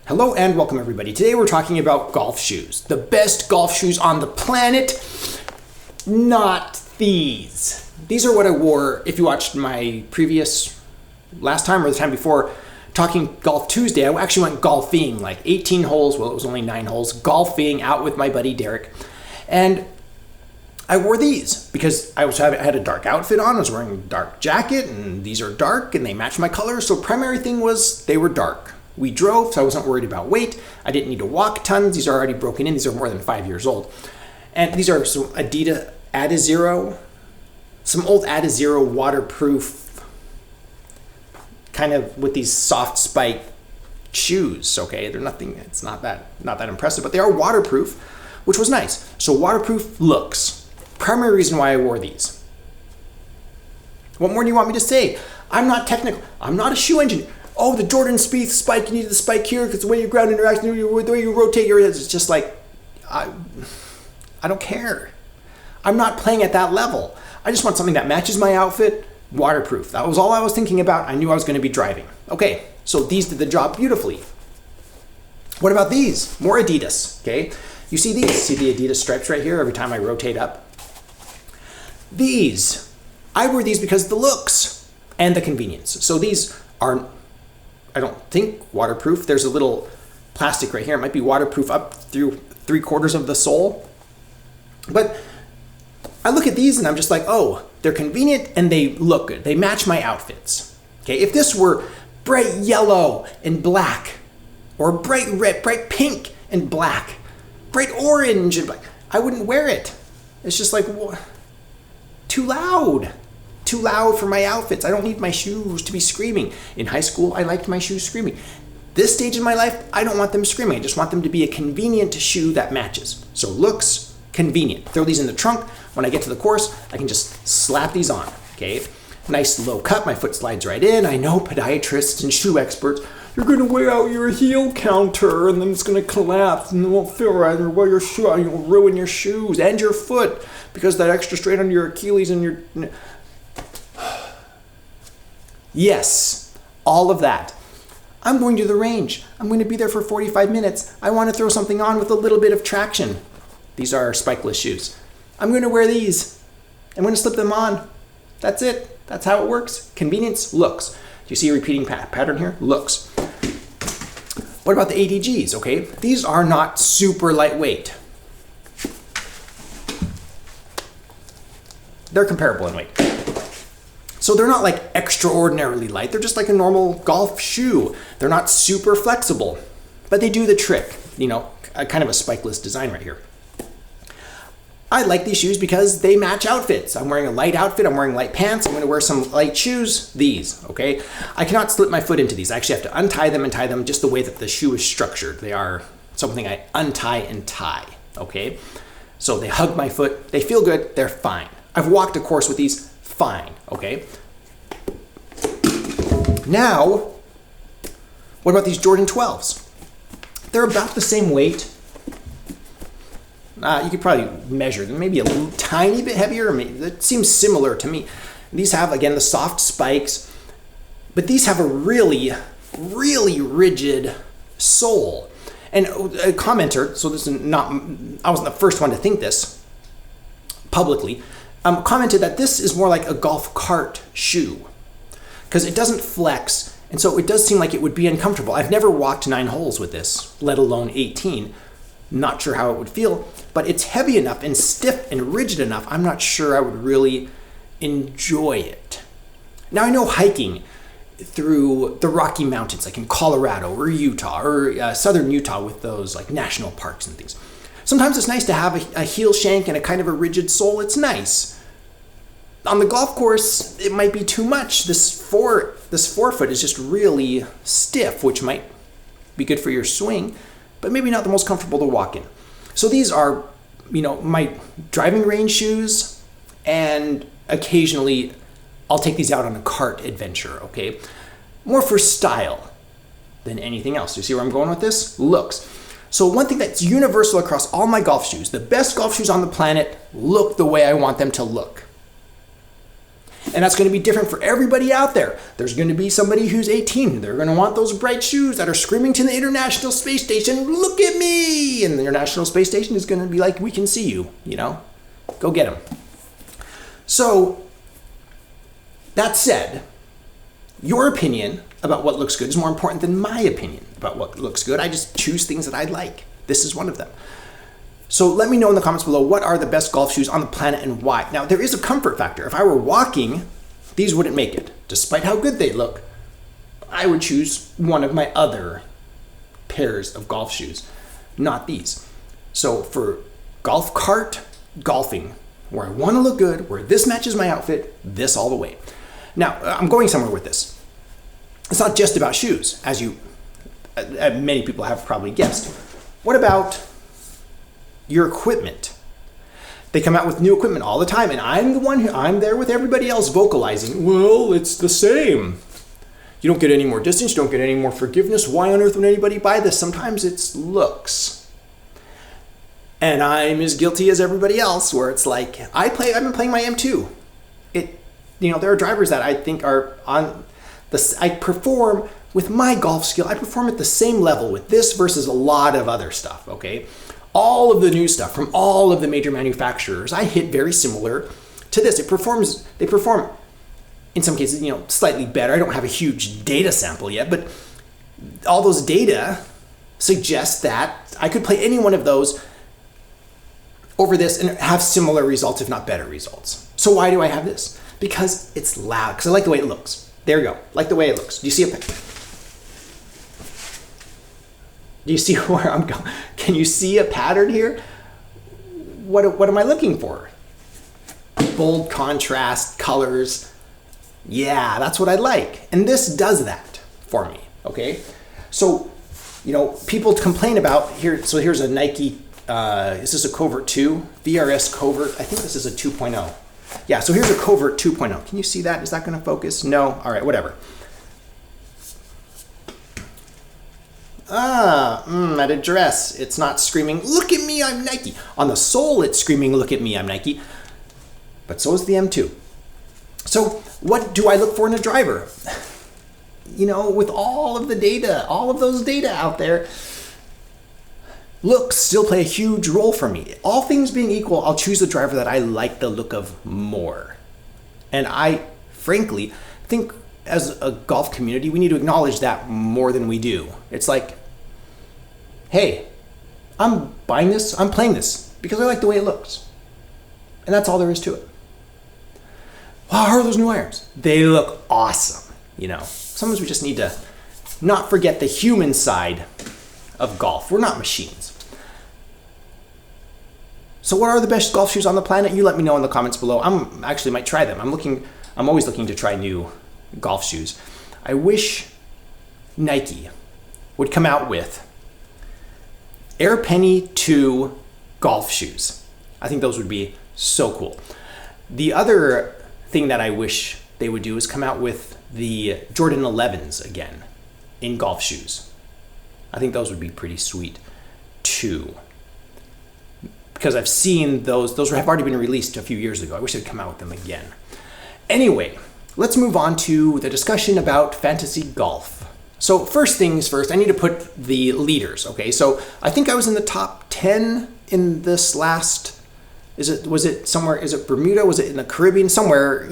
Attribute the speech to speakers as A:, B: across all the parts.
A: Hello and welcome everybody. Today we're talking about golf shoes. The best golf shoes on the planet. Not these. These are what I wore if you watched my previous, last time or the time before, talking Golf Tuesday. I actually went golfing, like 18 holes, well it was only 9 holes, golfing out with my buddy Derek. And I wore these because I had a dark outfit on, I was wearing a dark jacket, and these are dark and they match my color. So primary thing was they were dark. We drove, so I wasn't worried about weight. I didn't need to walk tons. These are already broken in. These are more than 5 years old. And these are some Adidas Adizero, some old Adizero waterproof, kind of with these soft spike shoes, okay? They're nothing, it's not that impressive, but they are waterproof, which was nice. So waterproof looks. Primary reason why I wore these. What more do you want me to say? I'm not technical. I'm not a shoe engineer. Oh, the Jordan Spieth spike, you need the spike here because the way your ground interacts, the way you rotate your head, it's just like, I don't care. I'm not playing at that level. I just want something that matches my outfit, waterproof. That was all I was thinking about. I knew I was going to be driving. Okay, so these did the job beautifully. What about these? More Adidas, okay? You see these? See the Adidas stripes right here every time I rotate up? These, I wear these because of the looks and the convenience. So these are, I don't think, waterproof. There's a little plastic right here. It might be waterproof up through 3/4 of the sole. But I look at these and I'm just like, oh, they're convenient and they look good. They match my outfits. Okay, if this were bright yellow and black, or bright red, bright pink and black, bright orange and black, I wouldn't wear it. It's just like, too loud. Too loud for my outfits. I don't need my shoes to be screaming. In high school, I liked my shoes screaming. This stage in my life, I don't want them screaming. I just want them to be a convenient shoe that matches. So looks, convenient. Throw these in the trunk. When I get to the course, I can just slap these on, okay? Nice low cut, my foot slides right in. I know podiatrists and shoe experts, you're gonna wear out your heel counter and then it's gonna collapse and it won't feel right, or wear your shoe out, you'll ruin your shoes and your foot because that extra strain on your Achilles and your... Yes, all of that. I'm going to the range. I'm going to be there for 45 minutes. I want to throw something on with a little bit of traction. These are spikeless shoes. I'm going to wear these. I'm going to slip them on. That's it. That's how it works. Convenience, looks. Do you see a repeating pattern here? Looks. What about the ADGs, okay? These are not super lightweight. They're comparable in weight. So they're not like extraordinarily light. They're just like a normal golf shoe. They're not super flexible, but they do the trick. You know, kind of a spikeless design right here. I like these shoes because they match outfits. I'm wearing a light outfit. I'm wearing light pants. I'm going to wear some light shoes. These, okay? I cannot slip my foot into these. I actually have to untie them and tie them just the way that the shoe is structured. They are something I untie and tie, okay? So they hug my foot. They feel good. They're fine. I've walked a course with these. Fine, okay? Now, what about these Jordan 12s? They're about the same weight. You could probably measure them, maybe a little tiny bit heavier. I mean, that seems similar to me. These have, again, the soft spikes, but these have a really, really rigid sole. And a commenter, so this is not, I wasn't the first one to think this publicly, commented that this is more like a golf cart shoe because it doesn't flex, and so it does seem like it would be uncomfortable. I've never walked 9 holes with this, let alone 18. Not sure how it would feel, but it's heavy enough and stiff and rigid enough. I'm not sure I would really enjoy it. Now I know hiking through the Rocky Mountains, like in Colorado or Utah or southern Utah with those like national parks and things. Sometimes it's nice to have a heel shank and a kind of a rigid sole. It's nice. On the golf course, it might be too much. This forefoot is just really stiff, which might be good for your swing, but maybe not the most comfortable to walk in. So these are, you know, my driving range shoes, and occasionally I'll take these out on a cart adventure, okay? More for style than anything else. You see where I'm going with this? Looks. So one thing that's universal across all my golf shoes, the best golf shoes on the planet, look the way I want them to look. And that's going to be different for everybody out there. There's going to be somebody who's 18. They're going to want those bright shoes that are screaming to the International Space Station, look at me! And the International Space Station is going to be like, we can see you, Go get them. So, that said, your opinion about what looks good is more important than my opinion about what looks good. I just choose things that I like. This is one of them. So let me know in the comments below, what are the best golf shoes on the planet and why? Now, there is a comfort factor. If I were walking, these wouldn't make it. Despite how good they look, I would choose one of my other pairs of golf shoes, not these. So for golf cart golfing, where I want to look good, where this matches my outfit, this all the way. Now, I'm going somewhere with this. It's not just about shoes, as many people have probably guessed. What about your equipment? They come out with new equipment all the time, and I'm there with everybody else vocalizing, well, it's the same. You don't get any more distance, you don't get any more forgiveness. Why on earth would anybody buy this? Sometimes it's looks. And I'm as guilty as everybody else, where it's like, I've been playing my M2. There are drivers that I think are I perform with my golf skill, I perform at the same level with this versus a lot of other stuff, okay? All of the new stuff from all of the major manufacturers, I hit very similar to this. They perform in some cases, slightly better. I don't have a huge data sample yet, but all those data suggest that I could play any one of those over this and have similar results, if not better results. So why do I have this? Because it's loud, because I like the way it looks. There you go, like the way it looks. Do you see it? Do you see where I'm going? Can you see a pattern here? What am I looking for? Bold contrast, colors. Yeah, that's what I like. And this does that for me, okay? So, people complain about here. So here's a Nike, is this a Covert 2? VRS Covert, I think this is a 2.0. Yeah, so here's a Covert 2.0. Can you see that? Is that gonna focus? No, all right, whatever. At address, it's not screaming, look at me, I'm Nike. On the sole, it's screaming, look at me, I'm Nike. But so is the M2. So what do I look for in a driver? With all of the data, all of those data out there, looks still play a huge role for me. All things being equal, I'll choose the driver that I like the look of more. And I, frankly, think as a golf community, we need to acknowledge that more than we do. It's like, hey, I'm buying this, I'm playing this because I like the way it looks. And that's all there is to it. Wow, how are those new irons? They look awesome. Sometimes we just need to not forget the human side of golf. We're not machines. So what are the best golf shoes on the planet? You let me know in the comments below. Actually might try them. I'm always looking to try new golf shoes. I wish Nike would come out with Air Penny 2 golf shoes. I think those would be so cool. The other thing that I wish they would do is come out with the Jordan 11s again in golf shoes. I think those would be pretty sweet too. Because I've seen those have already been released a few years ago. I wish they'd come out with them again. Anyway, let's move on to the discussion about fantasy golf. So first things first, I need to put the leaders, okay? So I think I was in the top 10 in this last, was it somewhere, is it Bermuda? Was it in the Caribbean? Somewhere,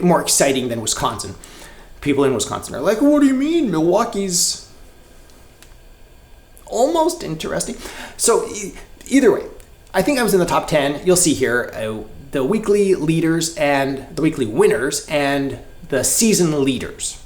A: more exciting than Wisconsin. People in Wisconsin are like, what do you mean? Milwaukee's almost interesting. So either way, I think I was in the top 10. You'll see here the weekly leaders and the weekly winners and the season leaders.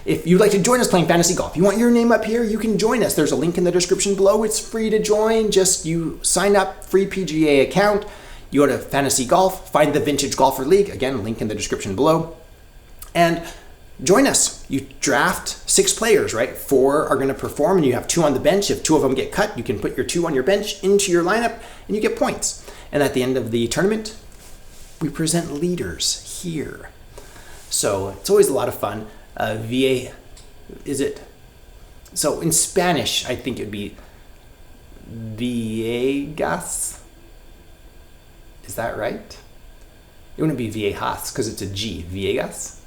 A: If you'd like to join us playing fantasy golf, you want your name up here, you can join us. There's a link in the description below. It's free to join. Just you sign up, free PGA account. You go to fantasy golf, find the Vintage Golfer League. Again, link in the description below. And join us. You draft 6 players, right? 4 are going to perform and you have 2 on the bench. If 2 of them get cut, you can put your 2 on your bench into your lineup and you get points. And at the end of the tournament, we present leaders here. So it's always a lot of fun. So in Spanish, I think it'd be Viegas. Is that right? It wouldn't be Viejas because it's a G. Viegas.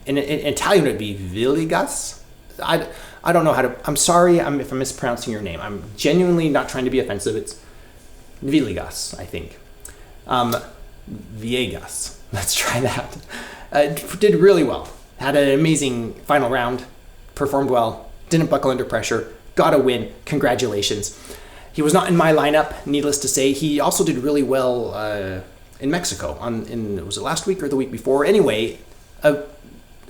A: In Italian, it would be Villegas. I don't know how to. I'm sorry if I'm mispronouncing your name. I'm genuinely not trying to be offensive. It's Villegas, I think. Viegas. Let's try that. Did really well. Had an amazing final round. Performed well. Didn't buckle under pressure. Got a win. Congratulations. He was not in my lineup, needless to say. He also did really well in Mexico. Was it last week or the week before? Anyway,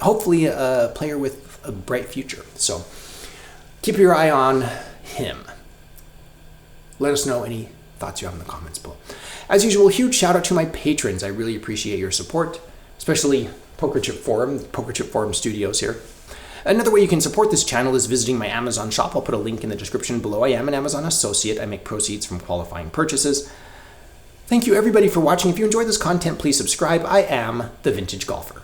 A: hopefully a player with a bright future. So keep your eye on him. Let us know any thoughts you have in the comments below. As usual, huge shout out to my patrons. I really appreciate your support, especially Poker Chip Forum Studios here. Another way you can support this channel is visiting my Amazon shop. I'll put a link in the description below. I am an Amazon associate. I make proceeds from qualifying purchases. Thank you everybody for watching. If you enjoyed this content, please subscribe. I am The Vintage Golfer.